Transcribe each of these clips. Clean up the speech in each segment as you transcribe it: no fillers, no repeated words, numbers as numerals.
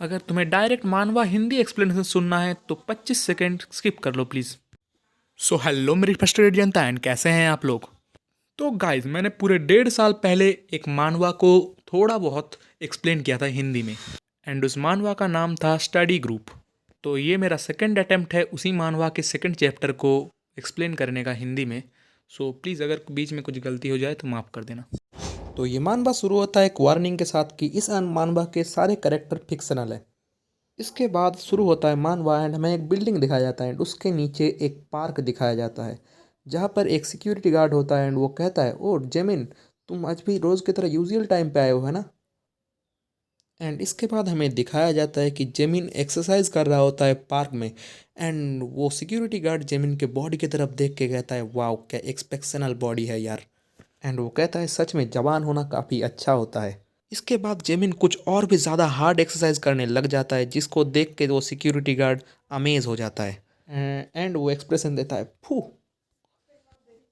अगर तुम्हें डायरेक्ट मानवा हिंदी एक्सप्लेनेशन सुनना है तो 25 सेकंड स्किप कर लो प्लीज़। सो हेलो मेरी फर्स्टेड जनता एंड कैसे हैं आप लोग। तो गाइज मैंने पूरे 1.5 साल पहले एक मानवा को थोड़ा बहुत एक्सप्लेन किया था हिंदी में एंड उस मानवा का नाम था स्टडी ग्रुप। तो ये मेरा सेकंड अटेम्प्ट है उसी मानवा के सेकंड चैप्टर को एक्सप्लेन करने का हिंदी में। सो प्लीज़ अगर बीच में कुछ गलती हो जाए तो माफ़ कर देना। तो ये मानवा शुरू होता है एक वार्निंग के साथ कि इस मानवा के सारे कैरेक्टर फिक्शनल है। इसके बाद शुरू होता है मानवा एंड हमें एक बिल्डिंग दिखाया जाता है एंड उसके नीचे एक पार्क दिखाया जाता है जहाँ पर एक सिक्योरिटी गार्ड होता है एंड वो कहता है ओ जेमिन, तुम आज भी रोज़ की तरह यूजुअल टाइम पे आए हो है ना। एंड इसके बाद हमें दिखाया जाता है कि जेमिन एक्सरसाइज कर रहा होता है पार्क में एंड वो सिक्योरिटी गार्ड जेमिन के बॉडी की तरफ देख के कहता है वाओ क्या एक्सपेक्शनल बॉडी है यार। एंड वो कहता है सच में जवान होना काफ़ी अच्छा होता है। इसके बाद जेमिन कुछ और भी ज़्यादा हार्ड एक्सरसाइज करने लग जाता है जिसको देख के वो सिक्योरिटी गार्ड अमेज हो जाता है एंड वो एक्सप्रेशन देता है फू।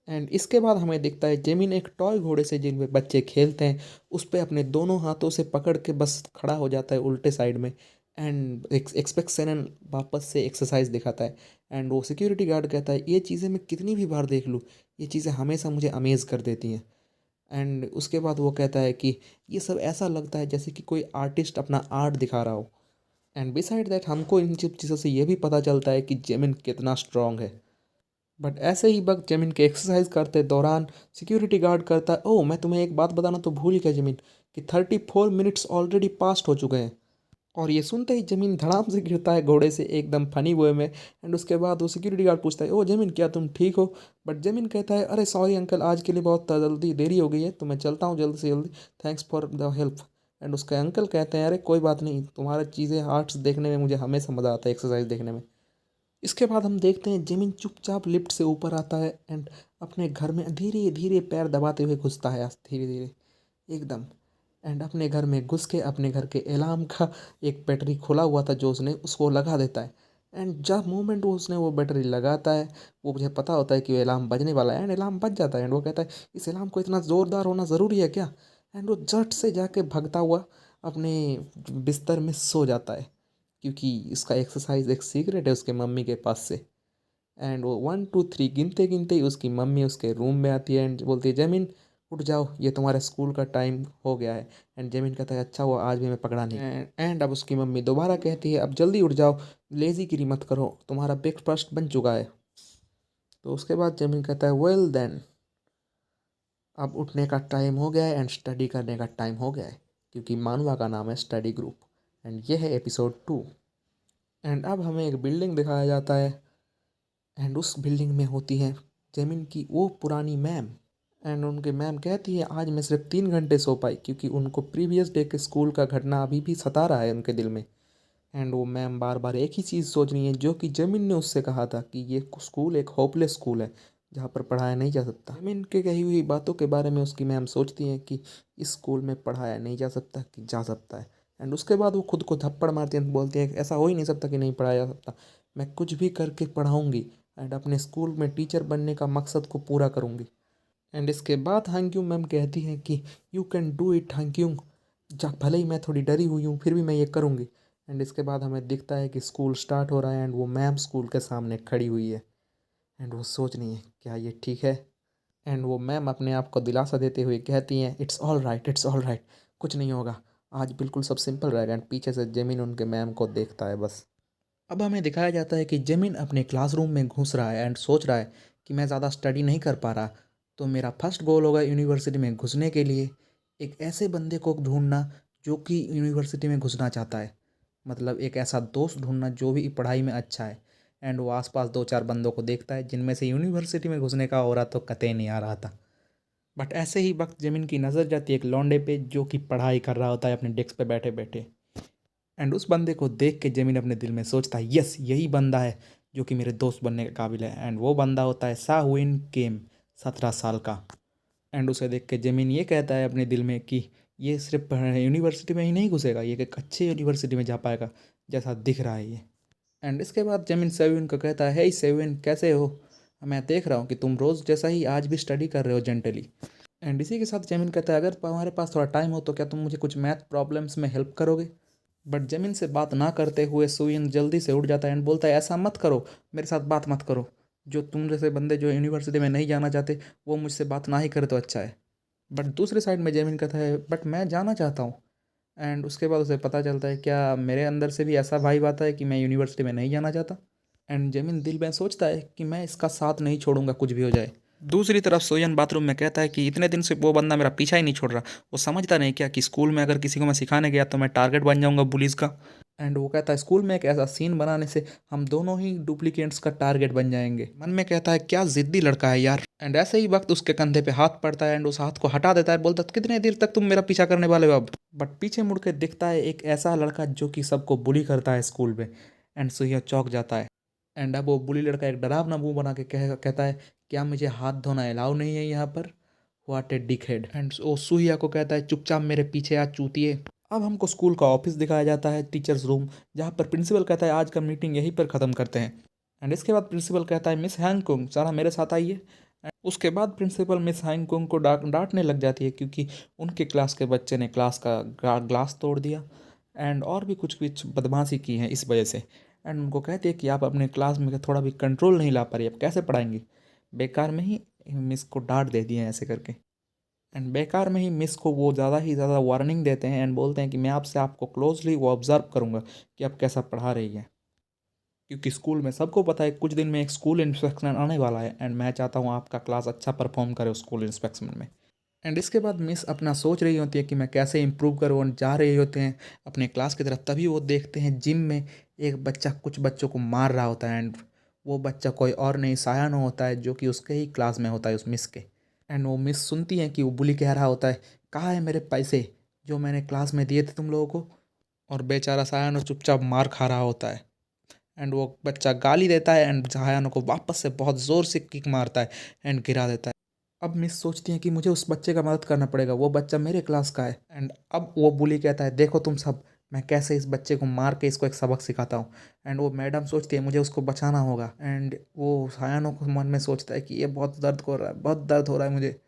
एंड इसके बाद हमें दिखता है जेमिन एक टॉय घोड़े से जिन पे बच्चे खेलते हैं उस पे अपने दोनों हाथों से पकड़ के बस खड़ा हो जाता है उल्टे साइड में एंड एक्सपेक्शन वापस से एक्सरसाइज दिखाता है। एंड वो सिक्योरिटी गार्ड कहता है ये चीज़ें मैं कितनी भी बार देख लूँ, ये चीज़ें हमेशा मुझे अमेज कर देती हैं। एंड उसके बाद वो कहता है कि ये सब ऐसा लगता है जैसे कि कोई आर्टिस्ट अपना आर्ट दिखा रहा हो। एंड बिसाइड दैट हमको इन सब चीज़ों से ये भी पता चलता है कि जेमिन कितना स्ट्रांग है। बट ऐसे ही वक्त जेमिन के एक्सरसाइज करते दौरान सिक्योरिटी गार्ड करता है ओह मैं तुम्हें एक बात बताना तो भूल गया जेमिन कि 34 मिनट्स ऑलरेडी पास्ट हो चुके हैं। और ये सुनते ही जमीन धड़ाम से गिरता है घोड़े से एकदम फनी वे में एंड उसके बाद वो सिक्योरिटी गार्ड पूछता है ओ जमीन क्या तुम ठीक हो। बट जमीन कहता है अरे सॉरी अंकल आज के लिए बहुत जल्दी देरी हो गई है तो मैं चलता हूँ जल्दी से जल्दी, thanks for the help. And उसके अंकल कहते हैं अरे कोई बात नहीं, तुम्हारा चीज़ें आर्ट्स देखने में मुझे हमेशा मज़ा आता है एक्सरसाइज देखने में। इसके बाद हम देखते हैं जमीन चुपचाप लिफ्ट से ऊपर आता है एंड अपने घर में धीरे धीरे पैर दबाते हुए घुसता है धीरे धीरे एकदम। एंड अपने घर में घुस के अपने घर के अलार्म का एक बैटरी खुला हुआ था जो उसने उसको लगा देता है। एंड जब मोमेंट वो उसने वो बैटरी लगाता है वो मुझे पता होता है कि वो अलार्म बजने वाला है एंड अलार्म बज जाता है एंड वो कहता है इस अलार्म को इतना ज़ोरदार होना ज़रूरी है क्या। एंड वो झट से जाके भागता हुआ अपने बिस्तर में सो जाता है क्योंकि इसका एक्सरसाइज एक सीक्रेट है उसके मम्मी के पास से। एंड वो 1 2 3 गिनते गिनते ही उसकी मम्मी उसके रूम में आती है एंड बोलती है जमीन उठ जाओ ये तुम्हारे स्कूल का टाइम हो गया है। एंड जमीन कहता है अच्छा हुआ आज भी मैं पकड़ा नहीं। एंड अब उसकी मम्मी दोबारा कहती है अब जल्दी उठ जाओ, लेज़ीगिरी मत करो, तुम्हारा ब्रेकफास्ट बन चुका है। तो उसके बाद जमीन कहता है वेल देन अब उठने का टाइम हो गया है एंड स्टडी करने का टाइम हो गया है क्योंकि मानवा का नाम है स्टडी ग्रुप। एंड ये है एपिसोड 2। एंड अब हमें एक बिल्डिंग दिखाया जाता है एंड उस बिल्डिंग में होती है जेमिन की वो पुरानी मैम। एंड उनके मैम कहती है आज मैं सिर्फ 3 घंटे सो पाई क्योंकि उनको प्रीवियस डे के स्कूल का घटना अभी भी सता रहा है उनके दिल में। एंड वो मैम बार बार एक ही चीज़ सोच रही है जो कि जेमिन ने उससे कहा था कि ये स्कूल एक होपलेस स्कूल है जहाँ पर पढ़ाया नहीं जा सकता। जेमिन के कही हुई बातों के बारे में उसकी मैम सोचती हैं कि इस स्कूल में पढ़ाया नहीं जा सकता कि जा सकता है। एंड उसके बाद वो खुद को थप्पड़ मारती हैं, बोलती है ऐसा हो ही नहीं सकता कि नहीं पढ़ाया जा सकता, मैं कुछ भी करके पढ़ाऊँगी एंड अपने स्कूल में टीचर बनने का मकसद को पूरा करूँगी। एंड इसके बाद हांग्यू मैम कहती हैं कि यू कैन डू इट हांग्यू, जा भले ही मैं थोड़ी डरी हुई हूँ फिर भी मैं ये करूँगी। एंड इसके बाद हमें दिखता है कि स्कूल स्टार्ट हो रहा है एंड वो मैम स्कूल के सामने खड़ी हुई है एंड वो सोच रही है क्या ये ठीक है। एंड वो मैम अपने आप को दिलासा देते हुए कहती हैं it's all right it's all right, कुछ नहीं होगा, आज बिल्कुल सब सिंपल रहेगा। एंड पीछे से जेमिन उनके मैम को देखता है बस। अब हमें दिखाया जाता है कि जेमिन अपने क्लासरूम में घुस रहा है एंड सोच रहा है कि मैं ज़्यादा स्टडी नहीं कर पा रहा तो मेरा फर्स्ट गोल होगा यूनिवर्सिटी में घुसने के लिए एक ऐसे बंदे को ढूंढना जो कि यूनिवर्सिटी में घुसना चाहता है, मतलब एक ऐसा दोस्त ढूंढना जो भी पढ़ाई में अच्छा है। एंड वो आसपास 2 4 बंदों को देखता है जिनमें से यूनिवर्सिटी में घुसने का हो तो कतई नहीं आ रहा था। बट ऐसे ही वक्त जेमिन की नज़र जाती है एक लौंडे पे जो कि पढ़ाई कर रहा होता है अपने डेस्क पे बैठे बैठे। एंड उस बंदे को देख के जेमिन अपने दिल में सोचता है यस यही बंदा है जो कि मेरे दोस्त बनने के काबिल है। एंड वो बंदा होता है साहुइन केम, 17 साल का। एंड उसे देख के जेमिन ये कहता है अपने दिल में कि ये सिर्फ यूनिवर्सिटी में ही नहीं घुसेगा, ये एक अच्छे यूनिवर्सिटी में जा पाएगा जैसा दिख रहा है ये। एंड इसके बाद जेमिन सेविन को कहता है हे सेविन कैसे हो, मैं देख रहा हूँ कि तुम रोज़ जैसा ही आज भी स्टडी कर रहे हो जेंटली। एंड इसी के साथ जेमिन कहता है अगर हमारे पास थोड़ा टाइम हो तो क्या तुम मुझे कुछ मैथ प्रॉब्लम्स में हेल्प करोगे। बट जमीन से बात ना करते हुए सुयन जल्दी से उठ जाता है एंड बोलता है ऐसा मत करो, मेरे साथ बात मत करो। जो तुम जैसे बंदे जो यूनिवर्सिटी में नहीं जाना चाहते वो मुझसे बात ना ही करे तो अच्छा है। बट दूसरी साइड में जेमिन कहता है बट मैं जाना चाहता हूँ। एंड उसके बाद उसे पता चलता है क्या मेरे अंदर से भी ऐसा भाई आता है कि मैं यूनिवर्सिटी में नहीं जाना चाहता। एंड जेमिन दिल में सोचता है कि मैं इसका साथ नहीं छोड़ूंगा कुछ भी हो जाए। दूसरी तरफ सोयन बाथरूम में कहता है कि इतने दिन से वो बंदा मेरा पीछा ही नहीं छोड़ रहा। वो समझता नहीं क्या कि स्कूल में अगर किसी को मैं सिखाने गया तो मैं टारगेट बन जाऊंगा पुलिस का। एंड वो कहता है स्कूल में एक ऐसा सीन बनाने से हम दोनों ही डुप्लीकेट्स का टारगेट बन जाएंगे। मन में कहता है क्या जिद्दी लड़का है यार। एंड ऐसे ही वक्त उसके कंधे पे हाथ पड़ता है एंड उस हाथ को हटा देता है, बोलता है कितने देर तक तुम मेरा पीछा करने वाले हो अब। बट पीछे मुड़ के दिखता है एक ऐसा लड़का जो कि सबको बुली करता है स्कूल में। एंड सुहिया चौंक जाता है। एंड अब वो बुली लड़का एक डरावना मुंह बना के कहता है क्या मुझे हाथ धोना अलाउ नहीं है यहाँ पर। What A Dick head. And वो सुहिया को कहता है चुपचाप मेरे पीछे आ चूतिए। अब हमको स्कूल का ऑफिस दिखाया जाता है, टीचर्स रूम, जहाँ पर प्रिंसिपल कहता है आज का मीटिंग यहीं पर ख़त्म करते हैं। एंड इसके बाद प्रिंसिपल कहता है मिस हैंगकुंग जरा मेरे साथ आइए। एंड उसके बाद प्रिंसिपल मिस हैंगकुंग को डांटने लग जाती है क्योंकि उनके क्लास के बच्चे ने क्लास का ग्लास तोड़ दिया एंड और भी कुछ कुछ बदमाशी की है इस वजह से। एंड उनको कहती है कि आप अपने क्लास में थोड़ा भी कंट्रोल नहीं ला पा रही, आप कैसे पढ़ाएंगी। बेकार में ही मिस को डांट दे दिए ऐसे करके। एंड बेकार में ही मिस को वो ज़्यादा ही ज़्यादा वार्निंग देते हैं एंड बोलते हैं कि मैं आपसे आपको क्लोजली वो ऑब्ज़र्व करूँगा कि आप कैसा पढ़ा रही हैं। क्योंकि स्कूल में सबको पता है कुछ दिन में एक स्कूल इंस्पेक्शन आने वाला है एंड मैं चाहता हूँ आपका क्लास अच्छा परफॉर्म करे उस स्कूल इंस्पेक्शन में। एंड इसके बाद मिस अपना सोच रही होती है कि मैं कैसे इंप्रूव करूँ और जा रहे होते हैं अपने क्लास की तरफ, तभी वो देखते हैं जिम में एक बच्चा कुछ बच्चों को मार रहा होता है। एंड वो बच्चा कोई और नहीं सायान होता है जो कि उसके ही क्लास में होता है उस मिस के। एंड वो मिस सुनती हैं कि वो बुली कह रहा होता है कहाँ है मेरे पैसे जो मैंने क्लास में दिए थे तुम लोगों को। और बेचारा सायान चुपचाप मार खा रहा होता है। एंड वो बच्चा गाली देता है एंड सायान को वापस से बहुत ज़ोर से किक मारता है एंड गिरा देता है। अब मिस सोचती हैं कि मुझे उस बच्चे का मदद करना पड़ेगा, वो बच्चा मेरे क्लास का है। एंड अब वो बुली कहता है देखो तुम सब, मैं कैसे इस बच्चे को मार के इसको एक सबक सिखाता हूँ। एंड वो मैडम सोचती है मुझे उसको बचाना होगा। एंड वो सायानों को मन में सोचता है कि ये बहुत दर्द हो रहा है, बहुत दर्द हो रहा है मुझे।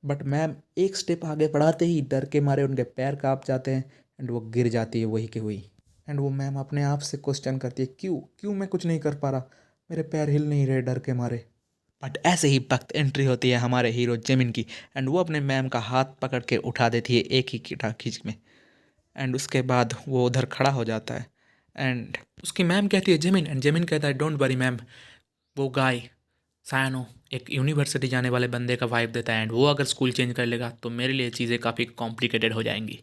बट मैम एक स्टेप आगे बढ़ाते ही डर के मारे उनके पैर कांप जाते हैं एंड वो गिर जाती है वही की हुई। एंड वो मैम अपने आप से क्वेश्चन करती है क्यों क्यों मैं कुछ नहीं कर पा रहा, मेरे पैर हिल नहीं रहे डर के मारे। बट ऐसे ही वक्त एंट्री होती है हमारे हीरो जेमिन की एंड वो अपने मैम का हाथ पकड़ के उठा देती है एक ही खींच में। एंड उसके बाद वो उधर खड़ा हो जाता है एंड उसकी मैम कहती है जेमिन, एंड जेमिन कहता है डोंट वरी मैम, वो गाय सायानो एक यूनिवर्सिटी जाने वाले बंदे का वाइब देता है एंड वो अगर स्कूल चेंज कर लेगा तो मेरे लिए चीज़ें काफ़ी कॉम्प्लिकेटेड हो जाएंगी।